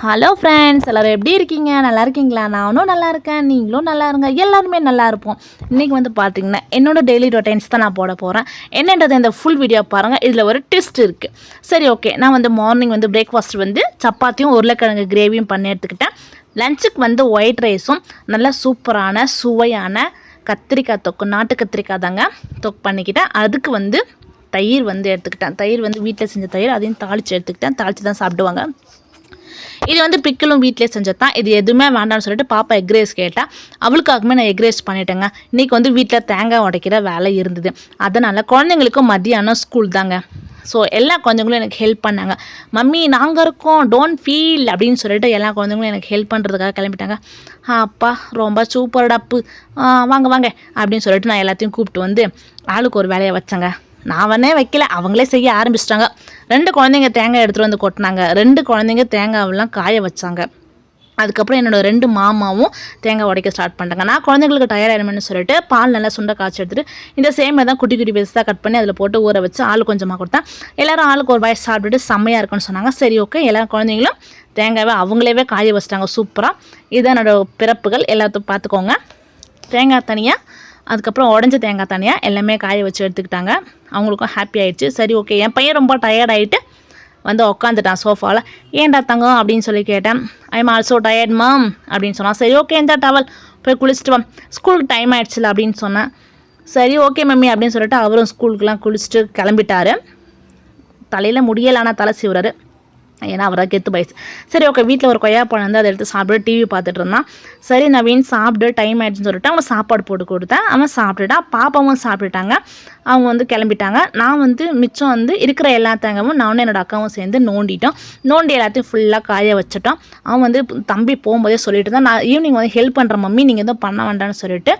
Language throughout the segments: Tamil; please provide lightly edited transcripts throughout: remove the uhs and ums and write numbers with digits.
ஹலோ ஃப்ரெண்ட்ஸ், எல்லோரும் எப்படி இருக்கீங்க? நல்லா இருக்கீங்களா? நானும் நல்லா இருக்கேன், நீங்களும் நல்லா இருங்க, எல்லாருமே நல்லா இருப்போம். இன்றைக்கி வந்து பார்த்திங்கன்னா என்னோடய டெய்லி ரொட்டீன்ஸ் தான் நான் போட போகிறேன். என்னன்றது இந்த ஃபுல் வீடியோ பாருங்கள், இதில் ஒரு ட்விஸ்ட் இருக்குது. சரி, ஓகே. நான் வந்து மார்னிங் வந்து பிரேக்ஃபாஸ்ட் வந்து சப்பாத்தியும் உருளைக்கிழங்கு கிரேவியும் பண்ணி எடுத்துக்கிட்டேன். லஞ்சுக்கு வந்து ஒயிட் ரைஸும் நல்லா சூப்பரான சுவையான கத்திரிக்காய் தொக்கு, நாட்டு கத்திரிக்காய் தாங்க தொக்கு பண்ணிக்கிட்டேன். அதுக்கு வந்து தயிர் வந்து எடுத்துக்கிட்டேன். தயிர் வந்து வீட்டில் செஞ்ச தயிர், அதையும் தாளித்து எடுத்துக்கிட்டேன். தாளித்து தான் சாப்பிடுவாங்க. இது வந்து பிக்கிலும் வீட்டிலே செஞ்சது தான். இது எதுவுமே வேண்டாம்னு சொல்லிட்டு பாப்பா எக் ரைஸ் கேட்டால் அவளுக்காகவே நான் எக் ரைஸ் பண்ணிட்டேங்க. இன்றைக்கி வந்து வீட்டில் தேங்காய் உடைக்கிற வேலை இருந்தது. அதனால் குழந்தைங்களுக்கும் மத்தியானம் ஸ்கூல் தாங்க. ஸோ எல்லா குழந்தைங்களும் எனக்கு ஹெல்ப் பண்ணாங்க. மம்மி நாங்கள் இருக்கோம், டோன்ட் ஃபீல் அப்படின்னு சொல்லிட்டு எல்லா குழந்தைங்களும் எனக்கு ஹெல்ப் பண்ணுறதுக்காக கிளம்பிட்டாங்க. அப்பா ரொம்ப சூப்பர்டாப்பு, வாங்க வாங்க அப்படின்னு சொல்லிட்டு நான் எல்லாத்தையும் கூப்பிட்டு வந்து ஆளுக்கு ஒரு வேலையை வச்சேங்க. நான் வேணே வைக்கல, அவங்களே செய்ய ஆரம்பிச்சிட்டாங்க. 2 குழந்தைங்க தேங்காய் எடுத்துகிட்டு வந்து கொட்டினாங்க. 2 குழந்தைங்க தேங்காயெல்லாம் காய வச்சாங்க. அதுக்கப்புறம் என்னோடய 2 மாமாவும் தேங்காய் உடைக்க ஸ்டார்ட் பண்ணிட்டாங்க. நான் குழந்தைங்களுக்கு டயர்டாயிடுமென்னு சொல்லிட்டு பால் நல்லா சுண்டை காய்ச்சி எடுத்துகிட்டு இந்த சேமை தான் குட்டி குட்டி பீஸ் தான் கட் பண்ணி அதில் போட்டு ஊற வச்சு ஆள் கொஞ்சமாக கொடுத்தேன். எல்லோரும் ஆளுக்கு ஒரு வாய் சாப்பிட்டுட்டு செம்மையாக இருக்குன்னு சொன்னாங்க. சரி, ஓகே. எல்லா குழந்தைங்களும் தேங்காயை அவங்களே காய வச்சிட்டாங்க சூப்பராக. இதுதான் என்னோடய பிறப்புகள், எல்லாத்தையும் பார்த்துக்கோங்க. தேங்காய் தனியாக, அதுக்கப்புறம் உடஞ்ச தேங்காய் தனியாக எல்லாமே காய வச்சு எடுத்துக்கிட்டாங்க. அவங்களுக்கும் ஹாப்பி ஆகிடுச்சு. சரி, ஓகே. என் பையன் ரொம்ப டயர்டாகிட்டு வந்து உட்காந்துட்டான் சோஃபாவில். ஏன்டா தங்கம் அப்படின்னு சொல்லி கேட்டேன். ஐ எம் ஆல்சோ டயர்ட் மாம் அப்படின்னு சொன்னான். சரி, ஓகே, இந்த டவல் போய் குளிச்சுட்டு வா, ஸ்கூலுக்கு டைம் ஆகிடுச்சில்ல அப்படின்னு சொன்னேன். சரி, ஓகே மம்மி அப்படின்னு சொல்லிட்டு அவரும் ஸ்கூலுக்குலாம் குளிச்சுட்டு கிளம்பிட்டார். தலையில் முடியலை, ஆனால் தலை சீவுறாரு, ஏன்னா அவராக கெத்து பாய்ஸ். சரி, ஓகே. வீட்டில் ஒரு கொய்யா பழம் வந்து அதை எடுத்து சாப்பிட்டு டிவி பார்த்துட்டு இருந்தான். சரி நவீன் சாப்பிட்டு டைம் ஆகிடுச்சுன்னு சொல்லிட்டு அவன் சாப்பாடு போட்டு கொடுத்தேன். அவன் சாப்பிட்டுட்டான். பாப்பாவும் சாப்பிட்டுட்டாங்க. அவங்க வந்து கிளம்பிட்டாங்க. நான் வந்து மிச்சம் வந்து இருக்கிற எல்லா தேங்காயும் நானும் என்னோடய அக்காவும் சேர்ந்து நோண்டி எல்லாத்தையும் ஃபுல்லாக காய வச்சுட்டோம். அவன் வந்து தம்பி போகும்போதே சொல்லிட்டு தான், நான் ஈவினிங் வந்து ஹெல்ப் பண்ணுற மம்மி, நீங்கள் எதுவும் பண்ண வேண்டாம்னு சொல்லிட்டு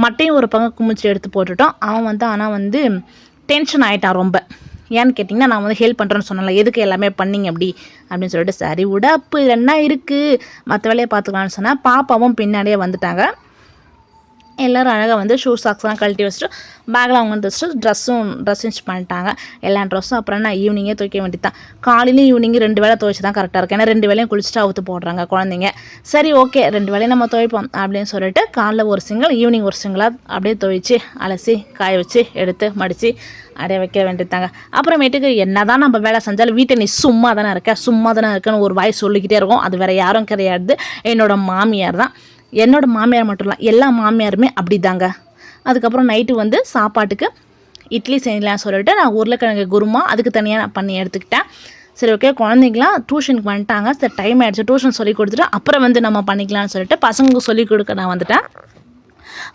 மட்டையும் ஒரு பங்கு குமிச்சு எடுத்து போட்டுட்டோம். அவன் வந்து ஆனால் வந்து டென்ஷன் ஆகிட்டான் ரொம்ப. ஏன்னு கேட்டிங்கன்னா, நான் வந்து ஹெல்ப் பண்ணுறேன்னு சொன்னல, எதுக்கு எல்லாமே பண்ணிங்க அப்படின்னு சொல்லிட்டு, சரி உடப்பு என்ன இருக்குது, மற்ற வேலையை பார்த்துக்கலான்னு சொன்னால் பாப்பாவும் பின்னாடியே வந்துட்டாங்க. எல்லோரும் அழகாக வந்து ஷூ சாக்ஸ்லாம் கழட்டி வச்சுட்டு பேக்கில் அவங்க வந்து வச்சுட்டு ட்ரெஸ் சேஞ்ச் பண்ணிட்டாங்க. எல்லா ட்ரெஸ்ஸும் அப்புறம் நான் ஈவினிங்கே துவைக்க வேண்டியது தான். காலையிலும் ஈவினிங் 2 வேளை துவைச்சி தான் கரெக்டாக இருக்கும். ஏன்னா 2 வேளையும் குளிச்சுட்டு அவுத்து போடுறாங்க குழந்தைங்க. சரி, ஓகே, 2 வேளையும் நம்ம துவைப்போம் அப்படின்னு சொல்லிட்டு காலைல ஒரு சிங்கிள், ஈவினிங் ஒரு சிங்கிளாக அப்படியே துவைச்சி அலசி காய வச்சு எடுத்து மடித்து அப்படியே வைக்க வேண்டியதாங்க. அப்புறமேட்டுக்கு என்ன தான் நம்ம வேலை செஞ்சாலும் வீட்டை நீ சும்மா தானே இருக்கேன்னு ஒரு வாய் சொல்லிக்கிட்டே இருக்கும். அது வேறு யாரும் கிடையாது, என்னோடய மாமியார் தான். என்னோடய மாமியார் மட்டும் இல்லை, எல்லா மாமியாருமே அப்படி தாங்க. அதுக்கப்புறம் நைட்டு வந்து சாப்பாட்டுக்கு இட்லி செய்யலாம்னு சொல்லிட்டு நான் உருளைக்கிழங்கு குருமா அதுக்கு தனியாக நான் பண்ணி எடுத்துக்கிட்டேன். சரி, ஓகே. குழந்தைங்களாம் டியூஷனுக்கு வந்துட்டாங்க. சரி, டைம் ஆகிடுச்சு, டியூஷன் சொல்லி கொடுத்துட்டு அப்புறம் வந்து நம்ம பண்ணிக்கலாம்னு சொல்லிட்டு பசங்களுக்கு சொல்லிக் கொடுக்க நான் வந்துட்டேன்.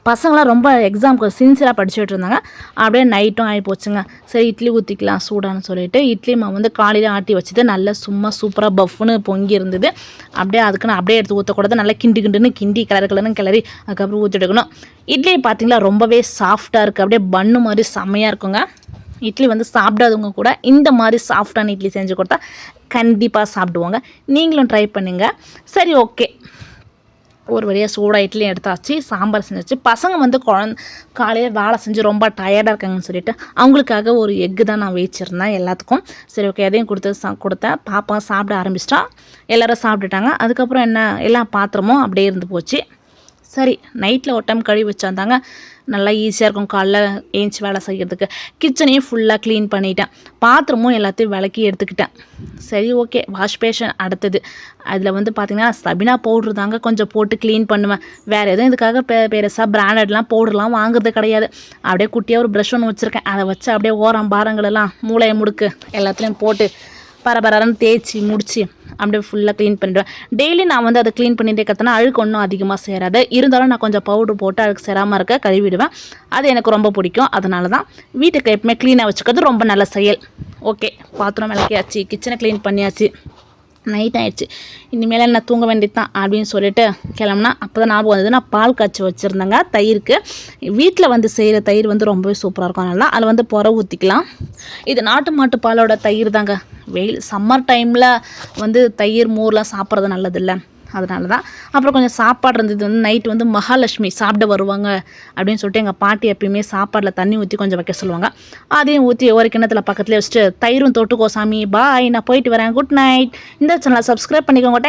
பசங்களாம் ரொம்ப எக்ஸாமுக்கு சின்சியராக படிச்சுட்டு இருந்தாங்க. அப்படியே நைட்டும் ஆகி போச்சுங்க. சரி, இட்லி ஊற்றிக்கலாம் சூடான்னு சொல்லிட்டு இட்லி மாவு வந்து காலையில் ஆட்டி வச்சுட்டு நல்லா சும்மா சூப்பராக பஃப்னு பொங்கி இருந்தது. அப்படியே அதுக்குன்னு அப்படியே எடுத்து ஊற்றக்கூடாது, நல்லா கிண்டுன்னு கிண்டி கலருன்னு கிளறி அதுக்கப்புறம் ஊற்றிட்டுக்கணும். இட்லி பார்த்திங்களா ரொம்பவே சாஃப்டாக இருக்குது, அப்படியே பன்னு மாதிரி செம்மையாக இருக்குங்க. இட்லி வந்து சாப்பிடாதவங்க கூட இந்த மாதிரி சாஃப்டான இட்லி செஞ்சு கொடுத்தா கண்டிப்பாக சாப்பிடுவாங்க. நீங்களும் ட்ரை பண்ணுங்கள். சரி, ஓகே. ஒரு வழியாக சூடாக இட்லியும் எடுத்தாச்சு, சாம்பார் செஞ்சாச்சு. பசங்க வந்து காலையில் வேலை செஞ்சு ரொம்ப டயர்டாக இருக்காங்கன்னு சொல்லிட்டு அவங்களுக்காக ஒரு எக்கு தான் நான் வச்சிருந்தேன் எல்லாத்துக்கும். சரி, ஓகே. அதையும் கொடுத்தேன். பாப்பா சாப்பிட ஆரம்பிச்சிட்டா. எல்லோரும் சாப்பிட்டுட்டாங்க. அதுக்கப்புறம் என்ன, எல்லா பாத்திரமும் அப்படியே இருந்து போச்சு. சரி, நைட்டில் ஒரு டைம் கழுவி வச்சாந்தாங்க, நல்லா ஈஸியாக இருக்கும் காலைல ஏஞ்சி வேலை செய்கிறதுக்கு. கிச்சனையும் ஃபுல்லாக க்ளீன் பண்ணிட்டேன். பாத்திரமும் எல்லாத்தையும் விளக்கி எடுத்துக்கிட்டேன். சரி, ஓகே. வாஷ் பேஷன் அடுத்தது. அதில் வந்து பார்த்திங்கன்னா சபினா பவுட்ரு தாங்க கொஞ்சம் போட்டு க்ளீன் பண்ணுவேன். வேறு எதுவும் இதுக்காக பெருசாக பிராண்டட்லாம் பவுடர்லாம் வாங்குறது கிடையாது. அப்படியே குட்டியாக ஒரு ப்ரஷ் ஒன்று வச்சுருக்கேன். அதை வச்சு அப்படியே ஓரம் பாரங்களெல்லாம் மூளையை முடுக்கு எல்லாத்துலேயும் போட்டு பரபரன்னு தேய்ச்சி முடிச்சு அப்படியே ஃபுல்லாக க்ளீன் பண்ணிவிடுவேன். டெய்லி நான் வந்து அதை க்ளீன் பண்ணிகிட்டே கற்றுனா அழுக்கு ஒன்றும் அதிகமாக சேராது. இருந்தாலும் நான் கொஞ்சம் பவுட்ரு போட்டு அழுக்கு சேராமல் இருக்க கழுவிடுவேன். அது எனக்கு ரொம்ப பிடிக்கும். அதனால தான் வீட்டுக்கு எப்பவுமே க்ளீனாக வச்சுக்கிறது ரொம்ப நல்ல செயல். ஓகே, பாத்திரம் விளக்கியாச்சு, கிச்சனை க்ளீன் பண்ணியாச்சு. நைட் ஆகிடுச்சு, இனிமேல் நான் தூங்க வேண்டியது தான் அப்படின்னு சொல்லிட்டு கிளம்புனா அப்போ தான் ஞாபகம் வந்தது, நான் பால் காய்ச்சி வச்சுருந்தேங்க தயிருக்கு. வீட்டில் வந்து செய்கிற தயிர் வந்து ரொம்பவே சூப்பராக இருக்கும். அதனால அதில் வந்து புற ஊற்றிக்கலாம். இது நாட்டு மாட்டு பாலோட தயிர் தாங்க. வெயில் சம்மர் டைமில் வந்து தயிர் மோர்லாம் சாப்பிட்றது நல்லதில்லை, அதனால தான். அப்புறம் கொஞ்சம் சாப்பாடு இருந்தது. வந்து நைட்டு வந்து மகாலட்சுமி சாப்பிட வருவாங்க அப்படின்னு சொல்லிட்டு எங்கள் பாட்டி எப்பயுமே சாப்பாடில் தண்ணி ஊற்றி கொஞ்சம் வைக்க சொல்லுவாங்க. அதையும் ஊற்றி ஒரு கிண்ணத்தில் பக்கத்துலேயே வச்சுட்டு தயிரும் தொட்டுக்கோ சாமி, பாய், நான் போயிட்டு வரேன், குட் நைட். இந்த சேனலை சப்ஸ்கிரைப் பண்ணிக்கோங்க.